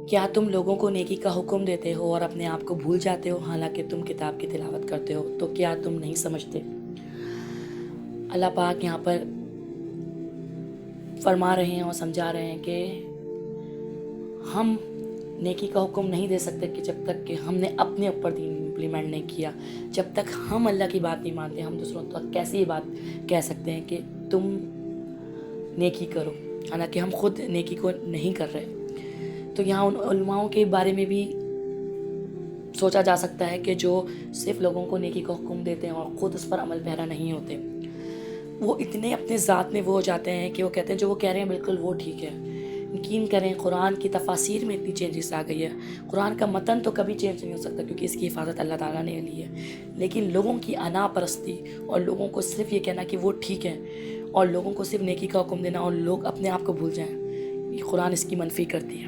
کیا تم لوگوں کو نیکی کا حکم دیتے ہو اور اپنے آپ کو بھول جاتے ہو حالانکہ تم کتاب کی تلاوت کرتے ہو؟ تو کیا تم نہیں سمجھتے؟ اللہ پاک یہاں پر فرما رہے ہیں اور سمجھا رہے ہیں کہ ہم نیکی کا حکم نہیں دے سکتے کہ جب تک کہ ہم نے اپنے اوپر دین امپلیمنٹ نہیں کیا. جب تک ہم اللہ کی بات نہیں مانتے ہم دوسروں تک کیسے یہ بات کہہ سکتے ہیں کہ تم نیکی کرو حالانکہ ہم خود نیکی کو نہیں کر رہے. تو یہاں ان علماؤں کے بارے میں بھی سوچا جا سکتا ہے کہ جو صرف لوگوں کو نیکی کا حکم دیتے ہیں اور خود اس پر عمل پیرا نہیں ہوتے. وہ اتنے اپنے ذات میں وہ ہو جاتے ہیں کہ وہ کہتے ہیں جو وہ کہہ رہے ہیں بالکل وہ ٹھیک ہے. یقین کریں قرآن کی تفاسیر میں اتنی چینجز آ گئی ہے. قرآن کا متن تو کبھی چینج نہیں ہو سکتا کیونکہ اس کی حفاظت اللہ تعالیٰ نے لی ہے. لیکن لوگوں کی انا پرستی اور لوگوں کو صرف یہ کہنا کہ وہ ٹھیک ہے اور لوگوں کو صرف نیکی کا حکم دینا اور لوگ اپنے آپ کو بھول جائیں، یہ قرآن اس کی منفی کرتی ہے.